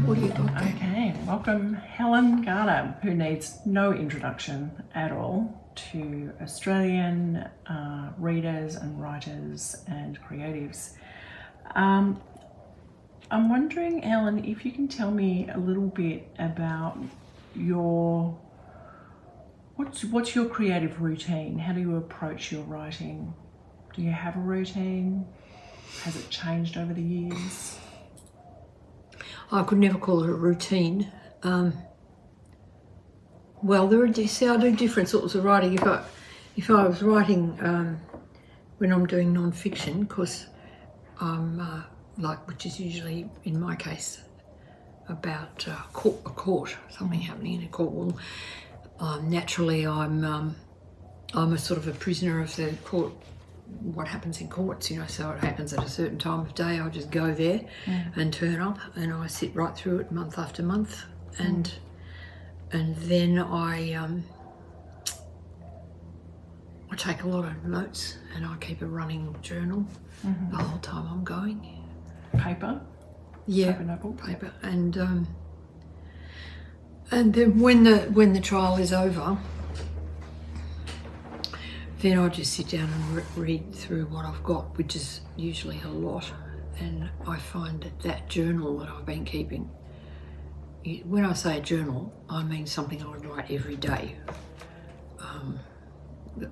What do you got there? Okay, welcome Helen Garner, who needs no introduction at all to Australian readers and writers and creatives. I'm wondering, Helen, if you can tell me a little bit about what's your creative routine? How do you approach your writing? Do you have a routine? Has it changed over the years? I could never call it a routine. Well, I do different sorts of writing. If I was writing when I'm doing non-fiction, because I'm which is usually in my case about a court, something happening in a court. Well, naturally, I'm a sort of a prisoner of the court. What happens in courts, so it happens at a certain time of day. I just go there and turn up, and I sit right through it month after month, and then I take a lot of notes, and I keep a running journal the whole time I'm going. Paper? Yeah, paper notebook. Paper, and then when the trial is over, then I just sit down and read through what I've got, which is usually a lot. And I find that journal that I've been keeping, when I say a journal, I mean something I would write every day.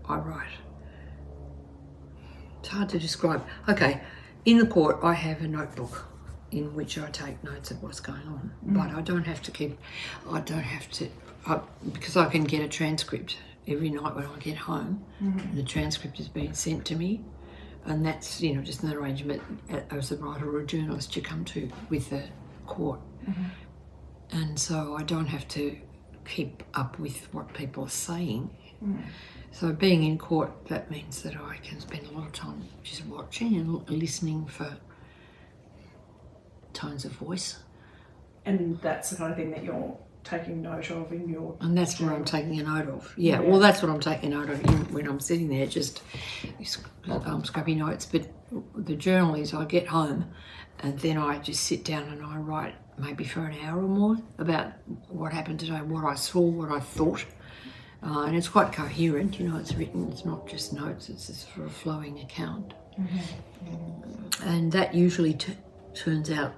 I write. It's hard to describe. Okay, in the court I have a notebook in which I take notes of what's going on, but I don't have to, because I can get a transcript every night when I get home, and the transcript is being sent to me, and that's just an arrangement as a writer or a journalist you come to with the court, and so I don't have to keep up with what people are saying. So being in court, that means that I can spend a lot of time just watching and listening for tones of voice, and that's the kind of thing that you're taking note of in your... And that's what I'm taking a note of. Yeah, well, that's what I'm taking a note of when I'm sitting there, just scrappy notes. But the journal is I get home and then I just sit down and I write maybe for an hour or more about what happened today, what I saw, what I thought. And it's quite coherent, it's written, it's not just notes, it's a sort of flowing account. And that usually turns out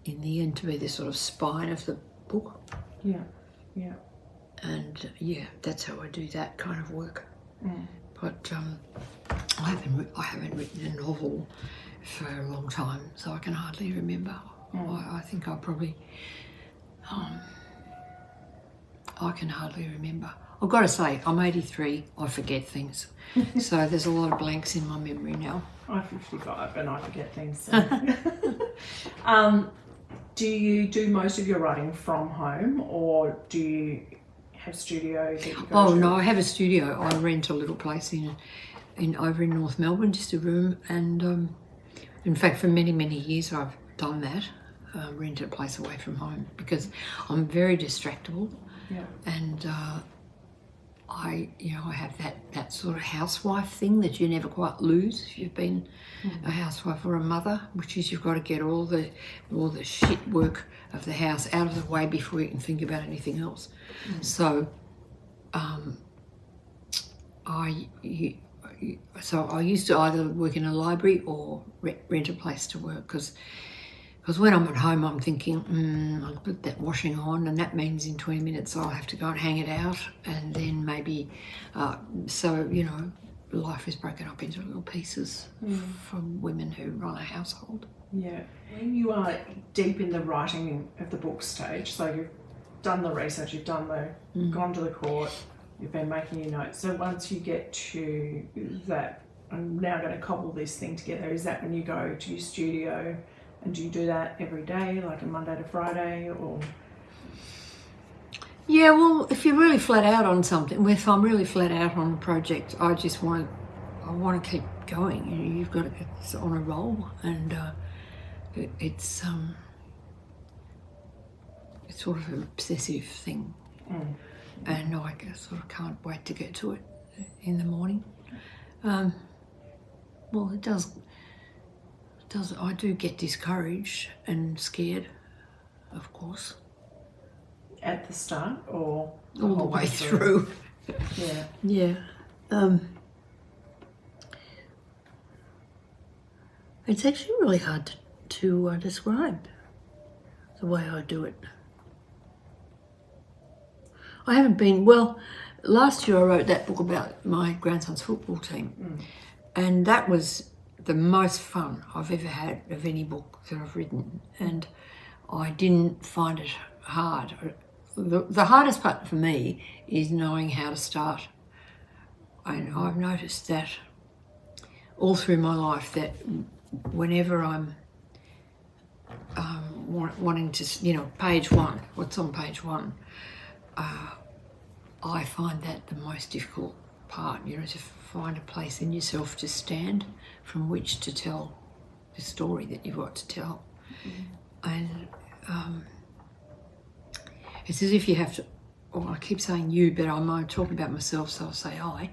in the end to be the sort of spine of the book. Yeah. And that's how I do that kind of work. But I haven't written a novel for a long time, so I can hardly remember. I think I probably I can hardly remember. I've got to say, I'm 83. I forget things, so there's a lot of blanks in my memory now. I'm 55 and I forget things. So. Do you do most of your writing from home, or do you have studios that you go to? No, I have a studio. I rent a little place over in North Melbourne, just a room, and in fact for many years I've done that, rent a place away from home, because I'm very distractible, and I have that sort of housewife thing that you never quite lose if you've been a housewife or a mother, which is you've got to get all the shit work of the house out of the way before you can think about anything else. So I used to either work in a library or rent a place to work, because when I'm at home I'm thinking, I'll put that washing on, and that means in 20 minutes I'll have to go and hang it out, and then maybe, life is broken up into little pieces from women who run a household. Yeah. When you are deep in the writing of the book stage, so you've done the research, you've done gone to the court, you've been making your notes, so once you get to that, I'm now going to cobble this thing together, is that when you go to your studio? And do you do that every day, like a Monday to Friday, or? Yeah, well, if you're really flat out on something, if I'm really flat out on a project, I want to keep going. You've got to get on a roll, and it's sort of an obsessive thing, and I sort of can't wait to get to it in the morning. Well, I do get discouraged and scared of course. At the start or All the way through. Yeah. Yeah. It's actually really hard to describe the way I do it. I haven't been, well, last year I wrote that book about my grandson's football team. And that was the most fun I've ever had of any book that I've written. And I didn't find it hard. The hardest part for me is knowing how to start. And I've noticed that all through my life, that whenever I'm wanting to, page one, what's on page one, I find that the most difficult part, to find a place in yourself to stand from which to tell the story that you've got to tell. And it's as if you have to, I keep saying you, but I'm talking about myself, so I'll say I.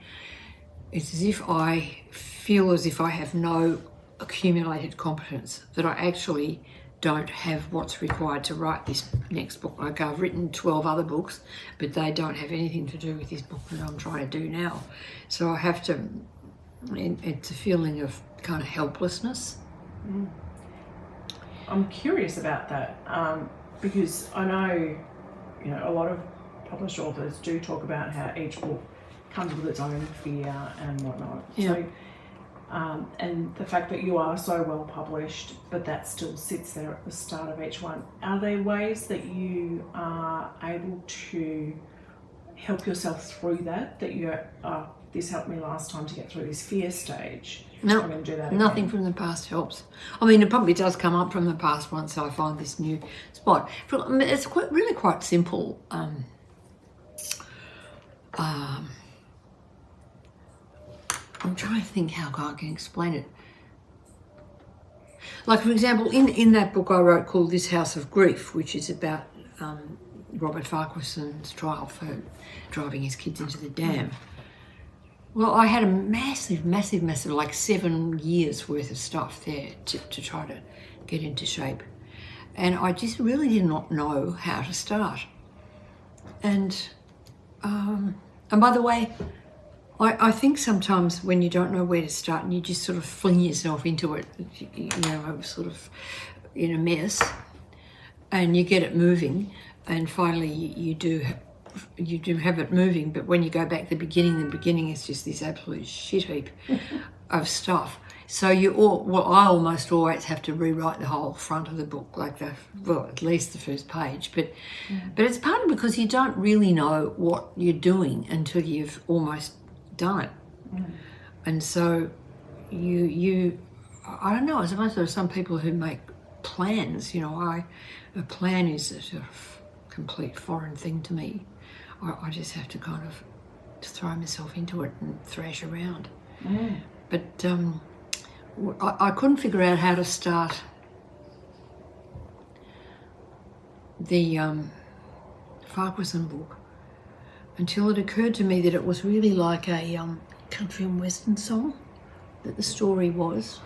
It's as if I feel as if I have no accumulated competence, that I actually don't have what's required to write this next book. Like, I've written 12 other books, but they don't have anything to do with this book that I'm trying to do now. So I have to, it's a feeling of kind of helplessness. I'm curious about that because I know, a lot of published authors do talk about how each book comes with its own fear and whatnot. Yeah. So, and the fact that you are so well published, but that still sits there at the start of each one. Are there ways that you are able to help yourself through that? That you this helped me last time to get through this fear stage. No, I'm going to do that again. Nothing from the past helps. I mean, it probably does come up from the past once I find this new spot. It's really quite simple. I'm trying to think how I can explain it. Like, for example, in that book I wrote called This House of Grief, which is about Robert Farquharson's trial for driving his kids into the dam. Well, I had a massive, like 7 years worth of stuff there to try to get into shape. And I just really did not know how to start. And by the way, I think sometimes when you don't know where to start and you just sort of fling yourself into it, sort of in a mess, and you get it moving, and finally you do have it moving, but when you go back to the beginning is just this absolute shit heap of stuff. So I almost always have to rewrite the whole front of the book, like at least the first page. But it's partly because you don't really know what you're doing until you've almost done it. And so I don't know, I suppose there are some people who make plans. A plan is a sort of complete foreign thing to me. I just have to kind of throw myself into it and thrash around. But I couldn't figure out how to start the Farquharson book until it occurred to me that it was really like a country and western song, that the story was.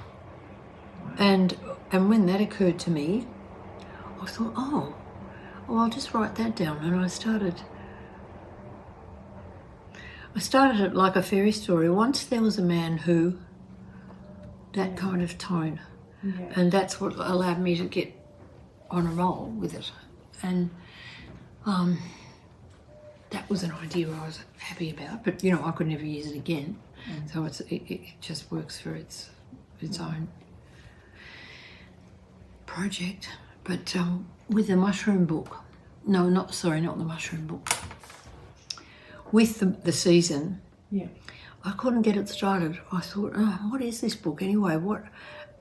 And when that occurred to me, I thought, oh, well, I'll just write that down. And I started it like a fairy story. Once there was a man who, that kind of tone. Yeah. And that's what allowed me to get on a roll with it. And that was an idea I was happy about, but I could never use it again. So it just works for its own project. But with the mushroom book, not the mushroom book. With the season, I couldn't get it started. I thought, what is this book anyway? What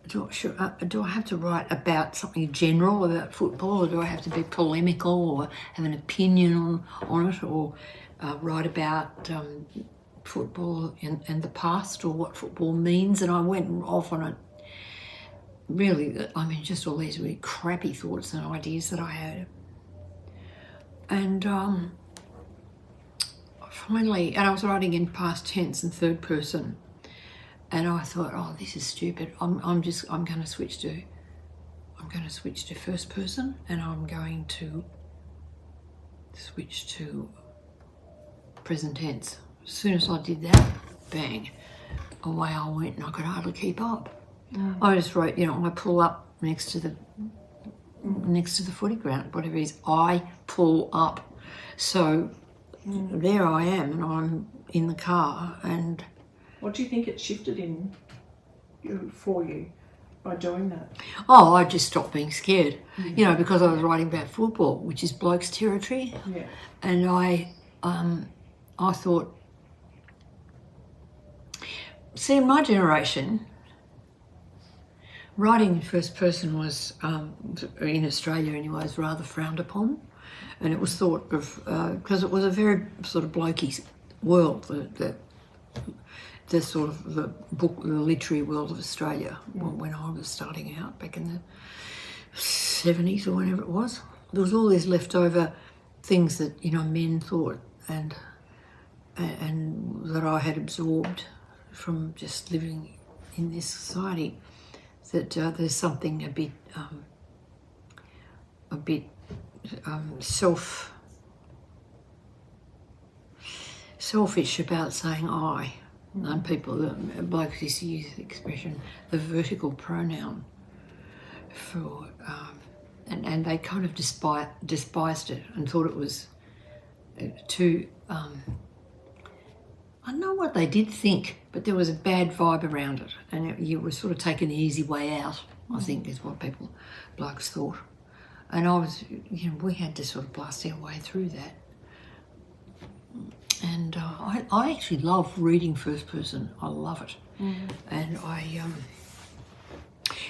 do I have to write about something general about football, or do I have to be polemical or have an opinion on it, or write about football and the past, or what football means? And I went off on it. Really, just all these really crappy thoughts and ideas that I had. And finally, I was writing in past tense and third person, and I thought, oh, this is stupid. I'm going to switch to going to switch to first person, and I'm going to switch to present tense. As soon as I did that, bang, away I went, and I could hardly keep up. I just wrote, you know, I pull up next to the footy ground, whatever it is, I pull up. So there I am, and I'm in the car. And what do you think it shifted for you by doing that? Oh, I just stopped being scared, you know, because I was writing about football, which is blokes' territory. Yeah. And I thought, see, in my generation, writing in first person was, in Australia anyway, was rather frowned upon. And it was thought of, because it was a very sort of blokey world, the sort of the literary world of Australia when I was starting out back in the 70s or whenever it was. There was all these leftover things that, you know, men thought and that I had absorbed from just living in this society, that there's something a bit selfish about saying I. And people, blokes used to use the expression, the vertical pronoun, for, and they kind of despised it and thought it was too, I don't know what they did think, but there was a bad vibe around it, and you were sort of taking the easy way out, I think, is what blokes thought. And I was, you know, we had to sort of blast our way through that. And I actually love reading first person. I love it. And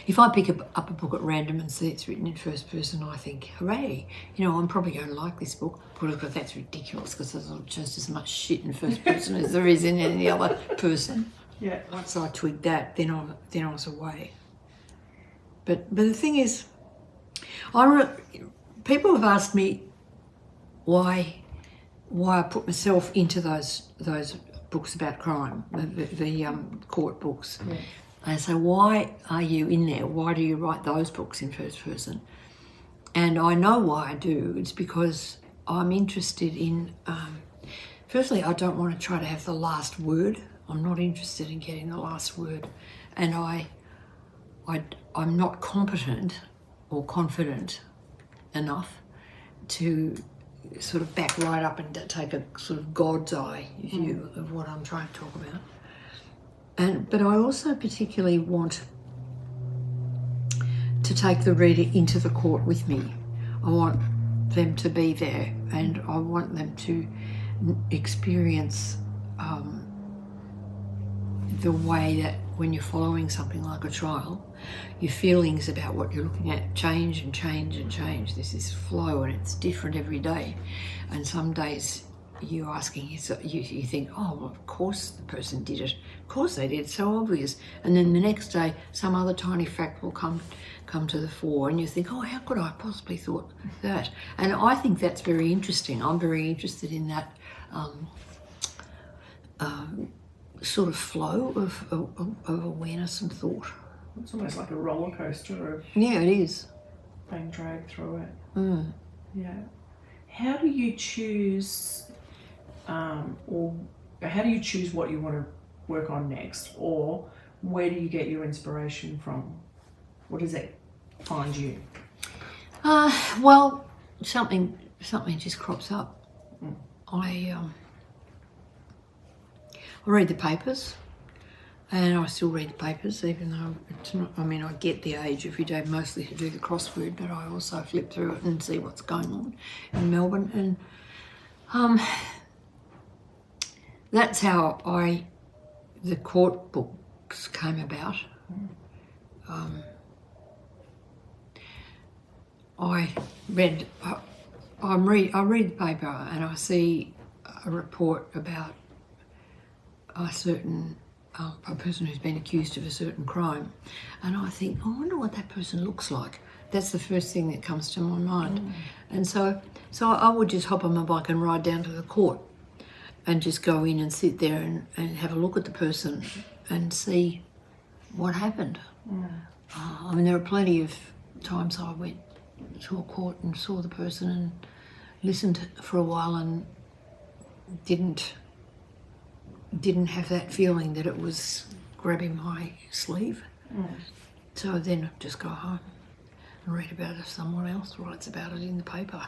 if I pick up a book at random and see it's written in first person, I think, hooray, you know, I'm probably going to like this book. But that's ridiculous, because there's just as much shit in first person as there is in any other person. Yeah. Once I twigged that, then I was away. But the thing is, people have asked me why I put myself into those books about crime, the court books. Yeah. And so why are you in there? Why do you write those books in first person? And I know why I do. It's because I'm interested in, firstly, I don't want to try to have the last word. I'm not interested in getting the last word. And I'm not competent or confident enough to sort of back right up and take a sort of God's eye view of what I'm trying to talk about. But I also particularly want to take the reader into the court with me. I want them to be there, and I want them to experience the way that when you're following something like a trial, your feelings about what you're looking at change and change and change. There's this flow, and it's different every day. And some days you're asking, you think, oh, well, of course the person did it. Of course they did, it's so obvious. And then the next day, some other tiny fact will come to the fore, and you think, oh, how could I possibly thought that? And I think that's very interesting. I'm very interested in that sort of flow of awareness and thought. It's almost like a roller coaster of it is being dragged through it. Yeah. How do you choose, or how do you choose what you want to work on next, or where do you get your inspiration from? What does it find you? Well, something just crops up. I read the papers, and I still read the papers, even though it's not, I mean, I get the age every day mostly to do the crossword, but I also flip through it and see what's going on in Melbourne. And that's how the court books came about. I read the paper, and I see a report about a certain a person who's been accused of a certain crime, and I think, I wonder what that person looks like. That's the first thing that comes to my mind. And so I would just hop on my bike and ride down to the court and just go in and sit there and have a look at the person and see what happened. I mean, there are plenty of times I went to a court and saw the person and listened for a while and didn't have that feeling that it was grabbing my sleeve. So then I'd just go home and read about it if someone else writes about it in the paper.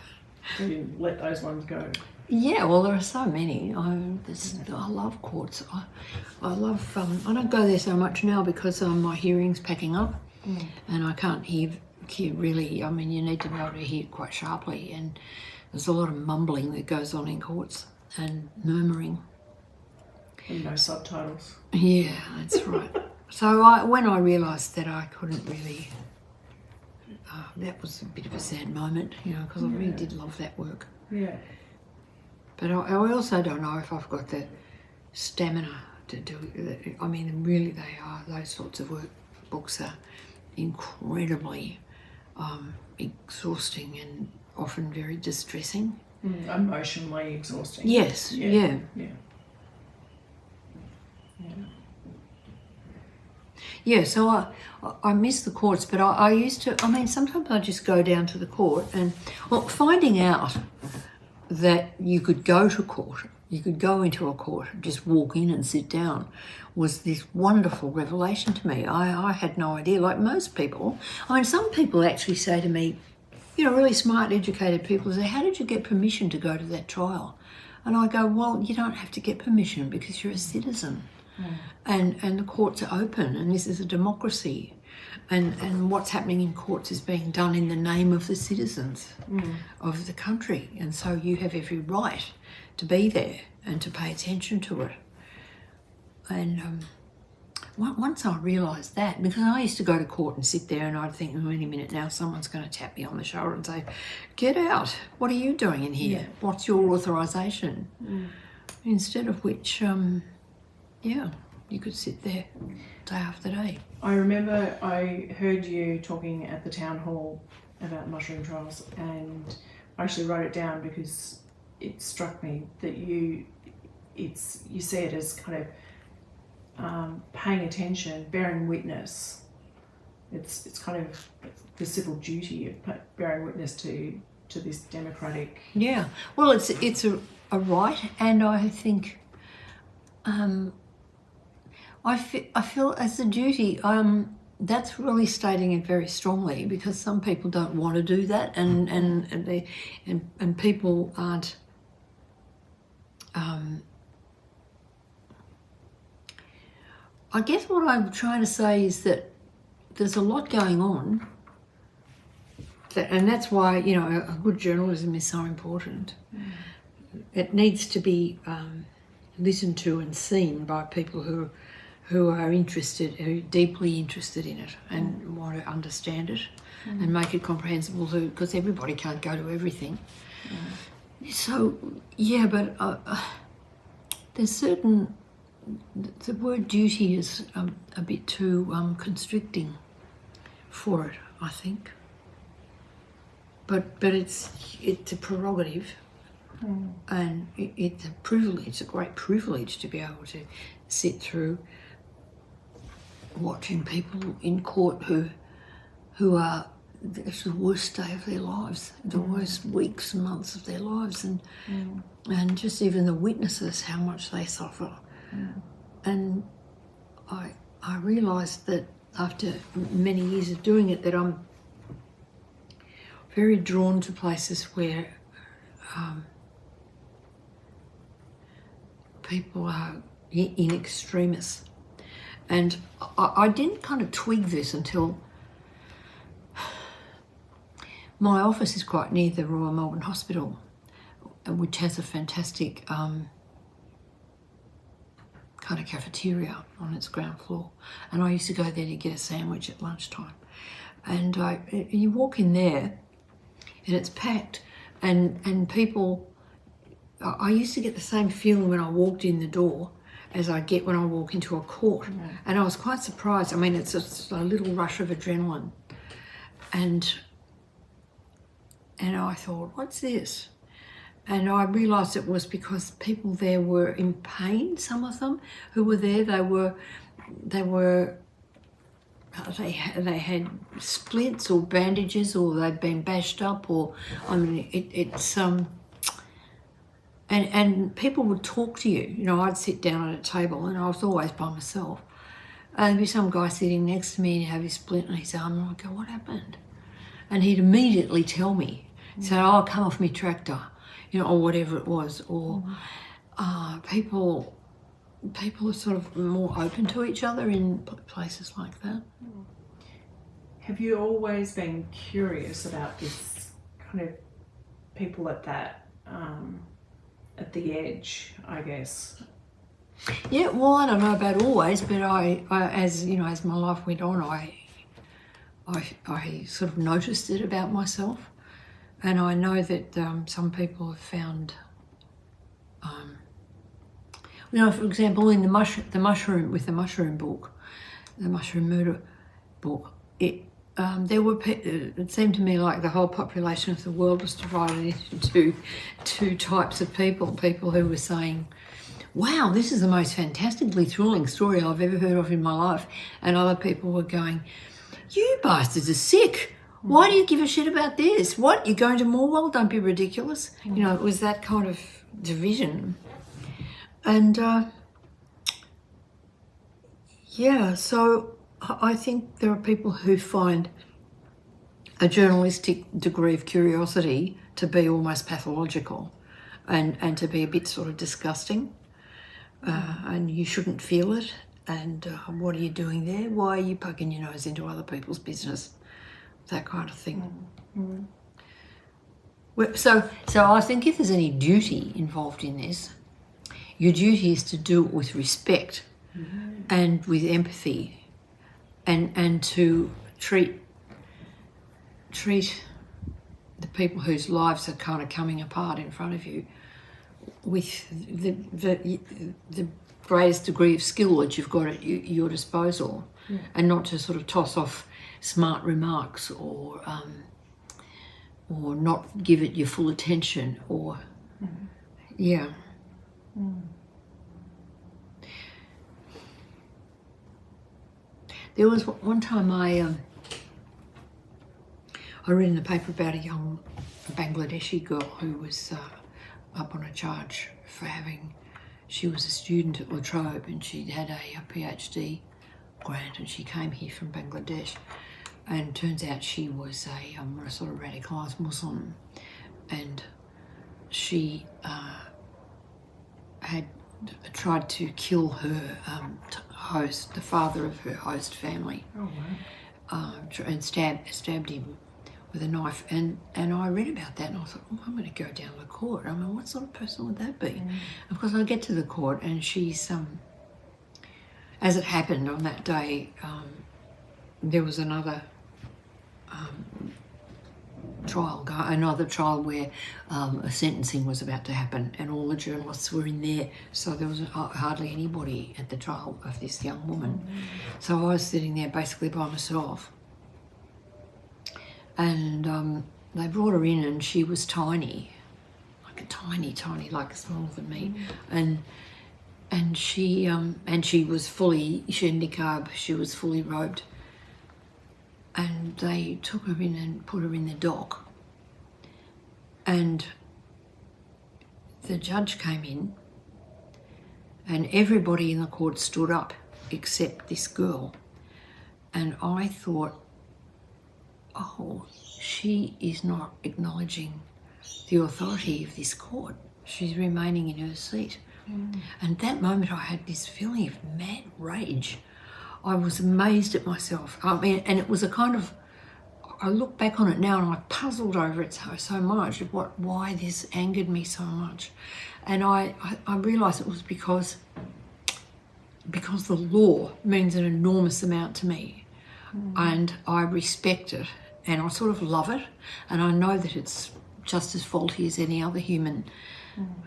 So you let those ones go? Yeah, well, there are so many. I love courts. I love. I don't go there so much now because my hearing's packing up, and I can't hear really. I mean, you need to be able to hear quite sharply, and there's a lot of mumbling that goes on in courts and murmuring. And no subtitles. Yeah, that's right. So when I realised that I couldn't really, that was a bit of a sad moment, you know, because I really did love that work. Yeah. But I also don't know if I've got the stamina to do it. I mean, really they are, those sorts of books are incredibly exhausting and often very distressing. Emotionally exhausting. Yes, yeah. Yeah, so I miss the courts, but I used to, I mean, sometimes I just go down to the court and, well, finding out that you could go to court, you could go into a court, just walk in and sit down, was this wonderful revelation to me. I had no idea, like most people. I mean, some people actually say to me, you know, really smart, educated people say, how did you get permission to go to that trial? And I go, well, you don't have to get permission because you're a citizen. And the courts are open, and this is a democracy, and what's happening in courts is being done in the name of the citizens of the country, and so you have every right to be there and to pay attention to it. And once I realised that, because I used to go to court and sit there and I'd think, oh, any minute now someone's going to tap me on the shoulder and say, get out, what are you doing in here? What's your authorisation? Instead of which, yeah, you could sit there day after day. I remember I heard you talking at the town hall about mushroom trials, and I actually wrote it down because it struck me that you see it as kind of paying attention, bearing witness. It's kind of the civil duty of bearing witness to this democratic. Yeah, well, it's a right, and I think. I feel as a duty, that's really stating it very strongly, because some people don't want to do that, and people aren't. I guess what I'm trying to say is that there's a lot going on, and that's why, you know, a good journalism is so important. It needs to be listened to and seen by people who are interested, who are deeply interested in it and want to understand it and make it comprehensible too, because everybody can't go to everything. So, yeah, but there's certain, the word duty is a bit too constricting for it, I think. But it's a prerogative, and it's a privilege, a great privilege to be able to sit through watching people in court who are, it's the worst day of their lives, the worst weeks and months of their lives, and just even the witnesses, how much they suffer. And I realised that after many years of doing it, that I'm very drawn to places where people are in extremis. And I didn't kind of twig this until my office is quite near the Royal Melbourne Hospital, which has a fantastic kind of cafeteria on its ground floor. And I used to go there to get a sandwich at lunchtime. And you walk in there and it's packed, and people, I used to get the same feeling when I walked in the door as I get when I walk into a court. And I was quite surprised. I mean, it's just a little rush of adrenaline. And I thought, what's this? And I realised it was because people there were in pain, some of them who were there. They were they had splints or bandages, or they'd been bashed up, or I mean, it's and people would talk to you. You know, I'd sit down at a table, and I was always by myself. And there'd be some guy sitting next to me, and he'd have his splint on his arm, and I'd go, "What happened?" And he'd immediately tell me, say, "Oh, come off me tractor," you know, or whatever it was. Or people are sort of more open to each other in places like that. Have you always been curious about this kind of people at that, at the edge, I guess? Yeah, well, I don't know about always, but I as you know, as my life went on, I sort of noticed it about myself, and I know that some people have found, you know, for example, in the mushroom book, the mushroom murder book, it seemed to me like the whole population of the world was divided into two types of people who were saying, "Wow, this is the most fantastically thrilling story I've ever heard of in my life," and other people were going, "You bastards are sick. Why do you give a shit about this? What, you're going to Morwell? Don't be ridiculous." You know, it was that kind of division. And yeah, so I think there are people who find a journalistic degree of curiosity to be almost pathological and to be a bit sort of disgusting. And you shouldn't feel it. And what are you doing there? Why are you poking your nose into other people's business? That kind of thing. So I think if there's any duty involved in this, your duty is to do it with respect and with empathy, and to treat the people whose lives are kind of coming apart in front of you with the greatest degree of skill that you've got at your disposal, and not to sort of toss off smart remarks or not give it your full attention, or There was one time I read in the paper about a young Bangladeshi girl who was up on a charge for she was a student at La Trobe, and she'd had a PhD grant, and she came here from Bangladesh, and turns out she was a sort of radicalised Muslim, and she had tried to kill her host, the father of her host family. Oh, wow. And stabbed him with a knife, and I read about that, and I thought, I'm going to go down to court. I mean, what sort of person would that be? Of course, I get to the court, and she's, as it happened on that day, there was another trial where a sentencing was about to happen, and all the journalists were in there, so there was hardly anybody at the trial of this young woman. So I was sitting there basically by myself, and they brought her in, and she was tiny, like smaller than me, and she was fully, she had niqab, she was fully robed. And they took her in and put her in the dock. And the judge came in, and everybody in the court stood up except this girl. And I thought, oh, she is not acknowledging the authority of this court. She's remaining in her seat. And that moment I had this feeling of mad rage. I was amazed at myself. I mean, and it was a kind of, I look back on it now and I puzzled over it so much of why this angered me so much. And I realised it was because the law means an enormous amount to me, and I respect it, and I sort of love it, and I know that it's just as faulty as any other human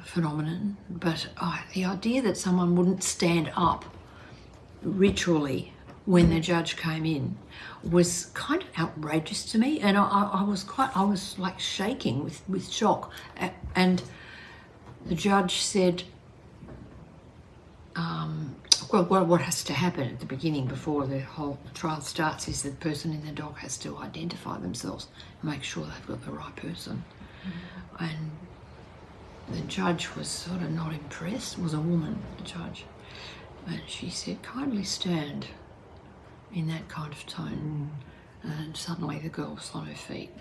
phenomenon, but the idea that someone wouldn't stand up ritually when the judge came in was kind of outrageous to me, and I was like shaking with shock. And the judge said, what has to happen at the beginning before the whole trial starts is the person in the dock has to identify themselves and make sure they've got the right person. And the judge was sort of not impressed. It was a woman, the judge. And she said, kindly stand, in that kind of tone. And suddenly the girl was on her feet.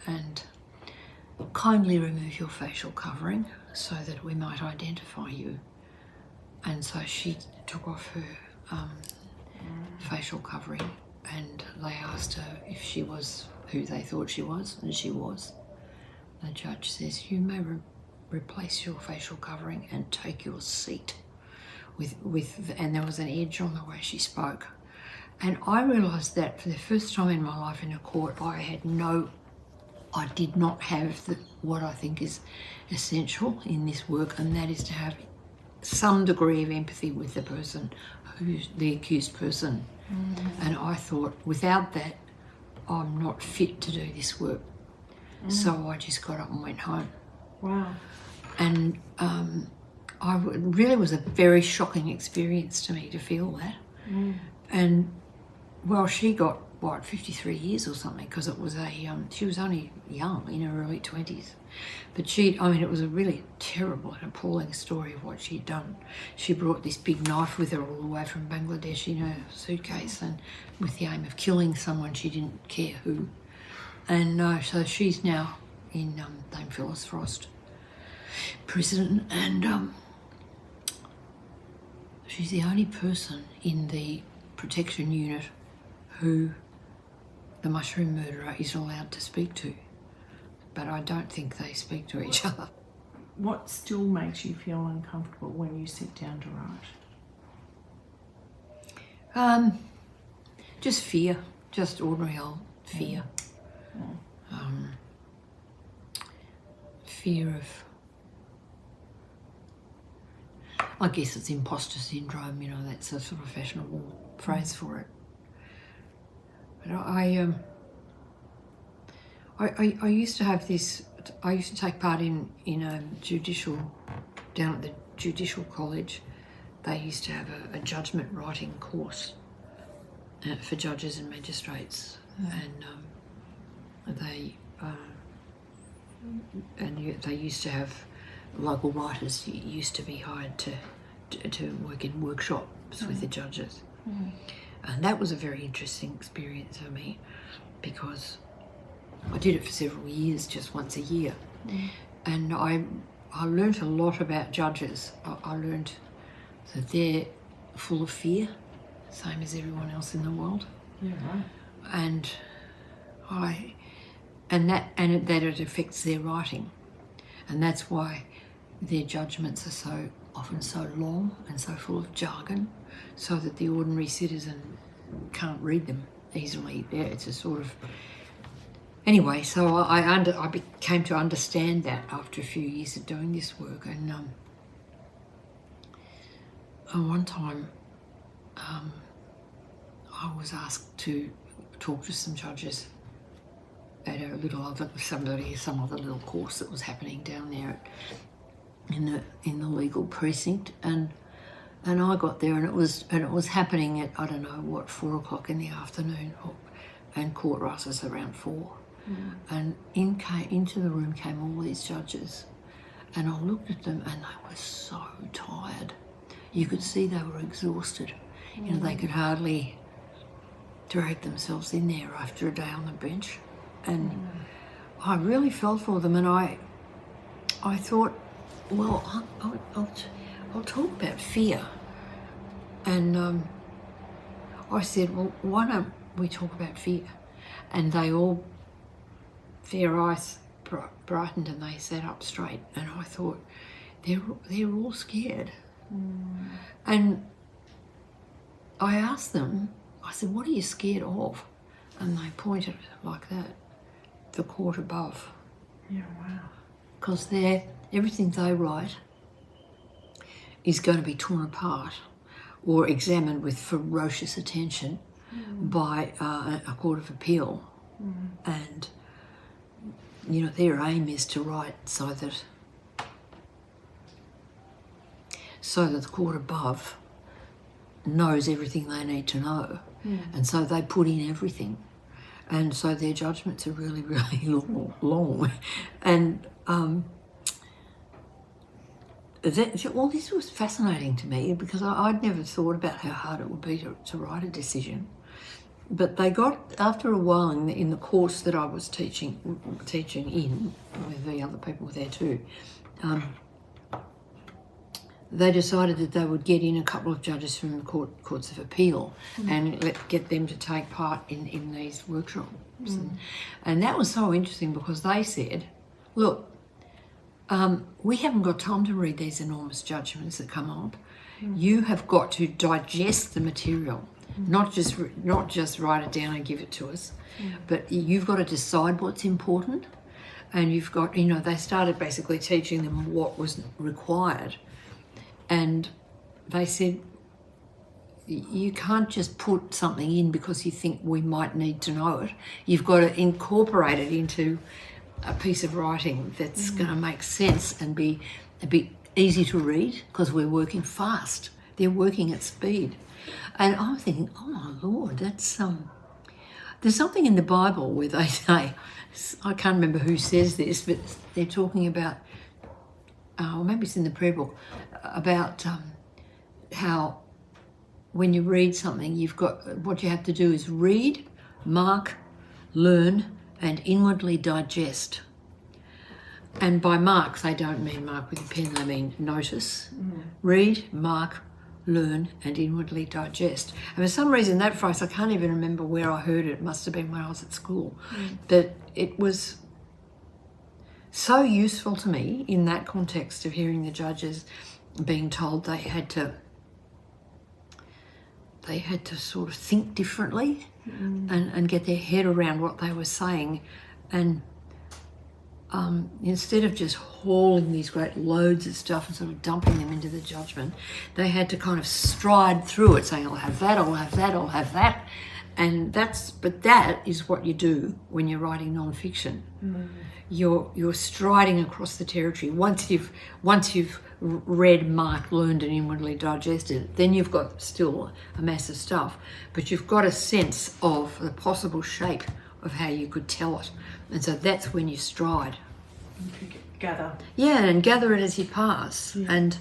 And kindly remove your facial covering so that we might identify you. And so she took off her facial covering, and they asked her if she was who they thought she was, and she was. The judge says, you may replace your facial covering and take your seat. And there was an edge on the way she spoke. And I realised that for the first time in my life in a court, I did not have what I think is essential in this work, and that is to have some degree of empathy with the person, who's the accused person. And I thought, without that, I'm not fit to do this work. So I just got up and went home. Wow. And it really was a very shocking experience to me to feel that. And well, she got 53 years or something, because it was she was only young, in her early 20s. But it was a really terrible and appalling story of what she'd done. She brought this big knife with her all the way from Bangladesh in her suitcase, and with the aim of killing someone, she didn't care who. And so she's now in Dame Phyllis Frost prison, and she's the only person in the protection unit who the mushroom murderer is allowed to speak to. But I don't think they speak to each other. What still makes you feel uncomfortable when you sit down to write? Just fear, just ordinary old fear. Fear of, I guess it's imposter syndrome, that's a sort of fashionable phrase for it. But I used to have this, I used to take part in a down at the Judicial College, they used to have a judgment writing course for judges and magistrates, and they used to have local writers used to be hired to work in workshops with the judges. And that was a very interesting experience for me, because I did it for several years, just once a year. And I learnt a lot about judges. I learnt that they're full of fear, same as everyone else in the world. Yeah, right. And that it affects their writing. And that's why their judgments are so often so long and so full of jargon, so that the ordinary citizen can't read them easily. It's a sort of... Anyway, so I came to understand that after a few years of doing this work. And one time I was asked to talk to some judges at some other little course that was happening down there in the legal precinct, and I got there, and it was happening at, I don't know what, 4 o'clock in the afternoon, and court rises around 4. And into the room came all these judges, and I looked at them, and they were so tired. You could see they were exhausted. They could hardly drag themselves in there after a day on the bench. And I really felt for them, and I thought, well, I'll talk about fear. And I said, well, why don't we talk about fear? And they all, their eyes brightened, and they sat up straight. And I thought, they're all scared. And I asked them, I said, what are you scared of? And they pointed like that, the court above. Yeah, wow. Because everything they write is going to be torn apart or examined with ferocious attention by a court of appeal. And, their aim is to write so that the court above knows everything they need to know, and so they put in everything, and so their judgments are really, really long. And this was fascinating to me because I'd never thought about how hard it would be to write a decision. But they got, after a while in the course that I was teaching in, with the other people there too, they decided that they would get in a couple of judges from the courts of appeal and get them to take part in these workshops. And that was so interesting because they said, look, we haven't got time to read these enormous judgments that come up. You have got to digest the material, not just write it down and give it to us, but you've got to decide what's important. And you've got, they started basically teaching them what was required. And they said, you can't just put something in because you think we might need to know it. You've got to incorporate it into a piece of writing that's going to make sense and be a bit easy to read because we're working fast. They're working at speed. And I'm thinking, oh my Lord, that's there's something in the Bible where they say, I can't remember who says this, but they're talking about, or maybe it's in the prayer book, about how when you read something, what you have to do is read, mark, learn, and inwardly digest. And by mark, they don't mean mark with a pen, they mean notice. Read, mark, learn, and inwardly digest. And for some reason, that phrase, I can't even remember where I heard it. It must have been when I was at school. But it was so useful to me in that context of hearing the judges being told they had to sort of think differently and get their head around what they were saying, and instead of just hauling these great loads of stuff and sort of dumping them into the judgment, they had to kind of stride through it, saying, I'll have that, I'll have that, I'll have that. And that is what you do when you're writing nonfiction. You're striding across the territory. Once you've read, marked, learned, and inwardly digested, then you've got still a mass of stuff, but you've got a sense of the possible shape of how you could tell it. And so that's when you stride. Gather. Yeah, and gather it as you pass. And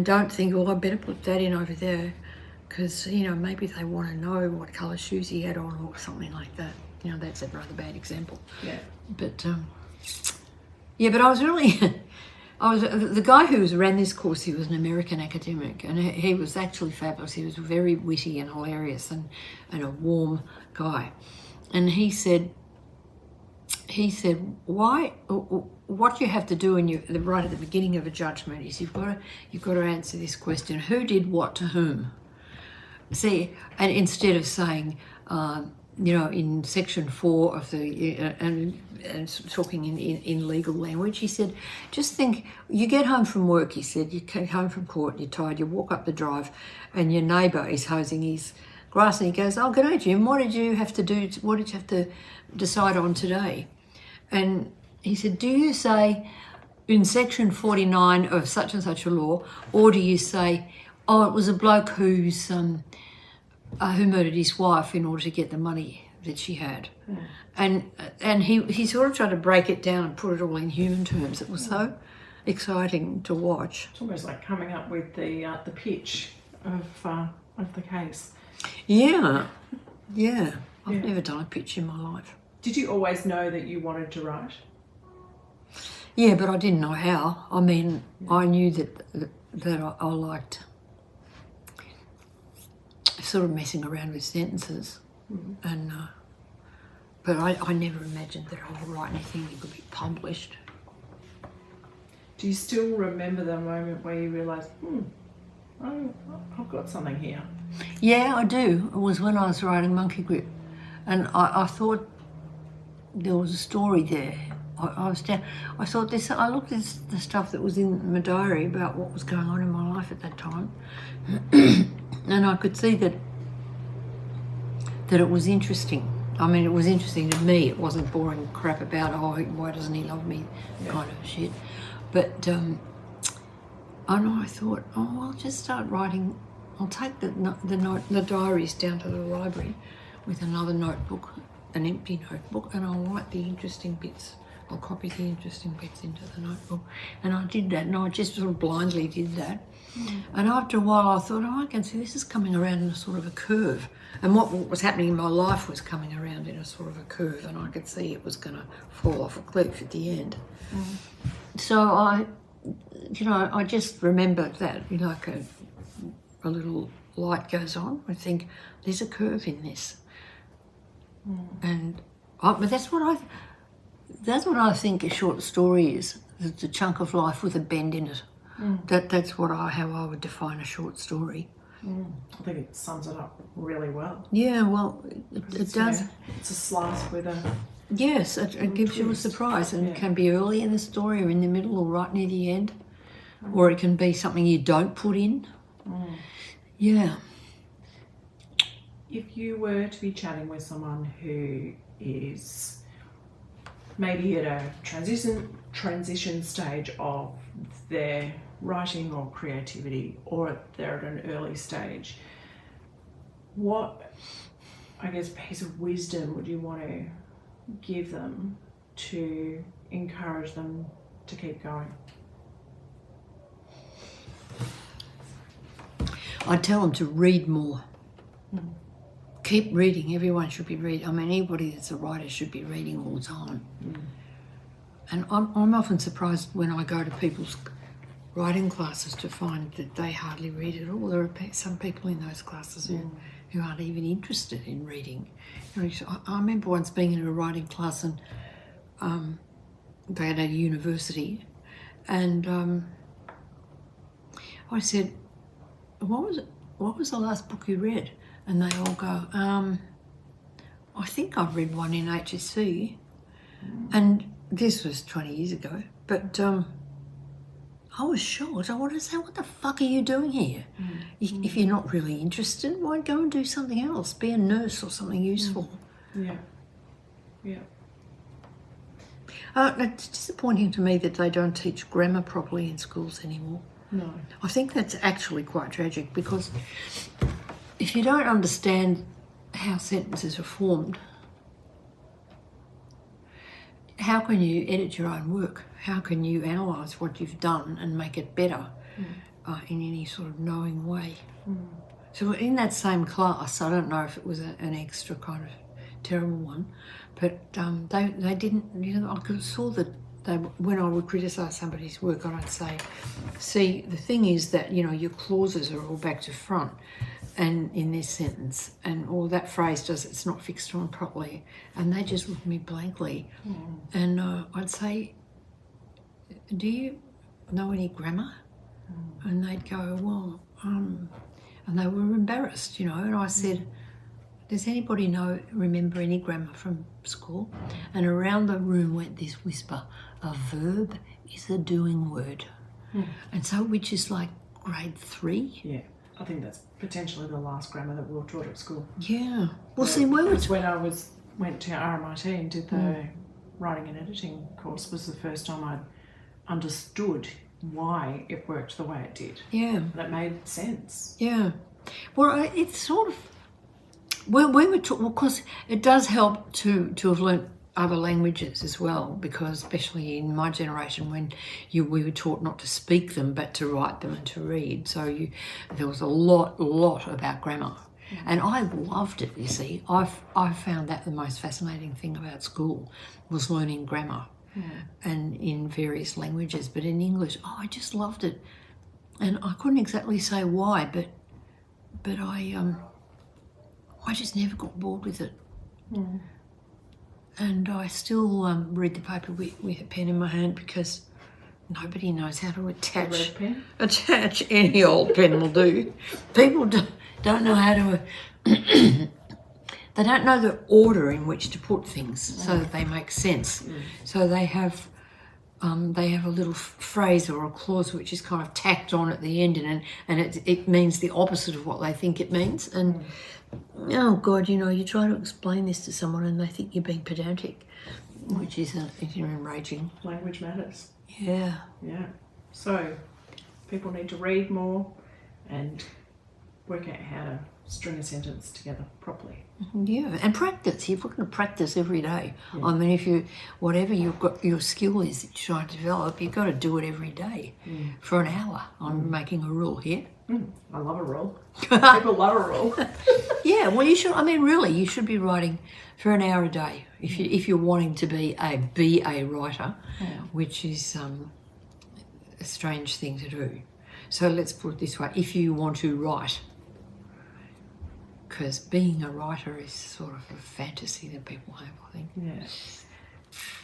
don't think, I better put that in over there because, maybe they want to know what colour shoes he had on or something like that. That's a rather bad example. Yeah. But, but I was really... the guy who ran this course, he was an American academic, and he was actually fabulous. He was very witty and hilarious and a warm guy. And he said, what you have to do right at the beginning of a judgment is you've got to answer this question: who did what to whom? See, and instead of saying, in section 4 of the and talking in legal language, he said, just think, you get home from work, he said, you come home from court, you're tired, you walk up the drive, and your neighbour is hosing his grass, and he goes, oh, g'day, Jim, what did you have to do? What did you have to decide on today? And he said, do you say in section 49 of such and such a law, or do you say, oh, it was a bloke who murdered his wife in order to get the money that she had? And he sort of tried to break it down and put it all in human terms. It was so exciting to watch. It's almost like coming up with the pitch of the case. Yeah. I've never done a pitch in my life. Did you always know that you wanted to write? Yeah, but I didn't know how. I mean, I knew that I liked sort of messing around with sentences, and but I never imagined that I would write anything that could be published. Do you still remember the moment where you realised, I've got something here? Yeah, I do. It was when I was writing Monkey Grip, and I thought there was a story there. I was down. I thought this. I looked at the stuff that was in my diary about what was going on in my life at that time, and I could see that it was interesting. I mean, it was interesting to me. It wasn't boring crap about, why doesn't he love me, kind of shit. But I thought, I'll just start writing I'll take the diaries down to the library with another notebook, an empty notebook, and I'll write the interesting bits. I'll copy the interesting bits into the notebook. And I did that, and I just sort of blindly did that. And after a while I thought, oh, I can see this is coming around in a sort of a curve. And what was happening in my life was coming around in a sort of a curve, and I could see it was going to fall off a cliff at the end. So I just remember that, like a little light goes on. I think there's a curve in this. And but that's what I think a short story is. It's a chunk of life with a bend in it. That's how I would define a short story. I think it sums it up really well. Yeah, well, it does. It's a slice with a... Yes, it gives you a surprise, and it can be early in the story or in the middle or right near the end, or it can be something you don't put in. Yeah. If you were to be chatting with someone who is maybe at a transition stage of their writing or creativity, or they're at an early stage, what, I guess, piece of wisdom would you want to give them to encourage them to keep going? I tell them to read more. Keep reading. Everyone should be reading. I mean, anybody that's a writer should be reading all the time. And I'm often surprised when I go to people's writing classes to find that they hardly read at all. There are some people in those classes who aren't even interested in reading. I remember once being in a writing class, and they had a university, and I said, what was the last book you read? And they all go, I think I read one in HSC. And this was 20 years ago, but I was shocked. I wanted to say, what the fuck are you doing here? If you're not really interested, why go and do something else? Be a nurse or something useful. Yeah. It's disappointing to me that they don't teach grammar properly in schools anymore. No. I think that's actually quite tragic, because if you don't understand how sentences are formed, how can you edit your own work? How can you analyse what you've done and make it better in any sort of knowing way? So in that same class, I don't know if it was an extra kind of terrible one, but they didn't, I saw that when I would criticise somebody's work, I'd say, see, the thing is that, your clauses are all back to front, and in this sentence, or that phrase it's not fixed on properly, and they just looked at me blankly. And I'd say, do you know any grammar? And they'd go, well, and they were embarrassed, and I said, does anybody remember any grammar from school? And around the room went this whisper, a verb is a doing word. And so, which is like grade 3. Yeah. I think that's potentially the last grammar that we were taught at school. Yeah. Well, see, when I went to RMIT and did the writing and editing course, was the first time I'd understood why it worked the way it did. Yeah. And it made sense. Yeah. Well, it's sort of, when we were taught, because it does help to have learnt other languages as well, because especially in my generation, when we were taught not to speak them but to write them and to read, so there was a lot about grammar. And I loved it, you see. I found that the most fascinating thing about school was learning grammar, and in various languages, but in English, I just loved it. And I couldn't exactly say why, but I just never got bored with it. And I still read the paper with a pen in my hand, because nobody knows how to attach. A red pen? Attach. Any old pen will do. People don't know how to... they don't know the order in which to put things so that they make sense. So they have a little phrase or a clause which is kind of tacked on at the end, and it means the opposite of what they think it means. And oh God, you try to explain this to someone and they think you're being pedantic, which is enraging. Language matters. Yeah. Yeah. So people need to read more and work out how to string a sentence together properly. Yeah, and practice. You've got to practice every day. I mean, if you, whatever you've got, your skill is that you're trying to develop, you've got to do it every day for an hour. I'm making a rule here. I love a rule. People love a rule. Yeah, well, you should. I mean, really, you should be writing for an hour a day if you're wanting to be a writer, which is a strange thing to do. So let's put it this way: if you want to write, because being a writer is sort of a fantasy that people have, I think. Yeah.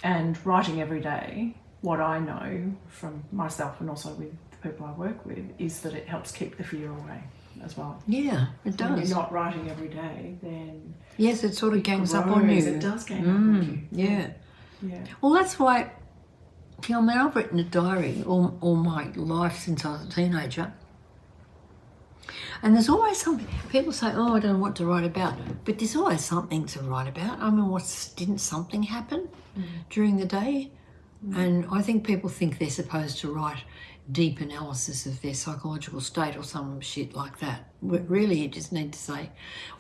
And writing every day, what I know from myself and also with the people I work with, is that it helps keep the fear away as well. Yeah, it does. When you're not writing every day, then yes, it sort of gangs up on you. It does gang up on you. Yeah. Yeah. Well, that's why, I mean, I've written a diary all my life since I was a teenager. And there's always something, people say, oh, I don't know what to write about. But there's always something to write about. I mean, didn't something happen during the day? And I think people think they're supposed to write deep analysis of their psychological state or some shit like that. But really, you just need to say,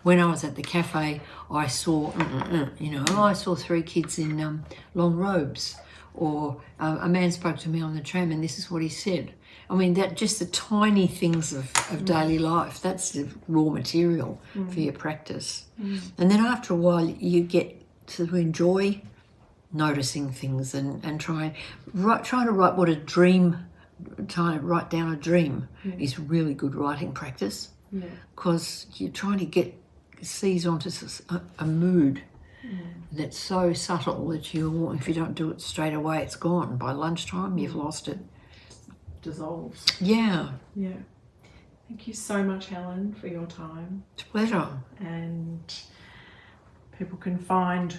when I was at the cafe, I saw, I saw 3 kids in long robes. Or a man spoke to me on the tram and this is what he said. I mean, that just the tiny things of daily life, that's the raw material for your practice. And then after a while, you get to enjoy noticing things and trying to write what a dream, trying to write down a dream is really good writing practice, because you're trying to seize onto a mood that's so subtle that if you don't do it straight away, it's gone. By lunchtime, you've lost it. Dissolves. Yeah. Yeah. Thank you so much, Helen, for your time. It's a pleasure. And people can find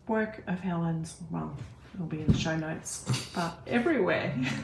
work of Helen's, well, it'll be in the show notes, but everywhere.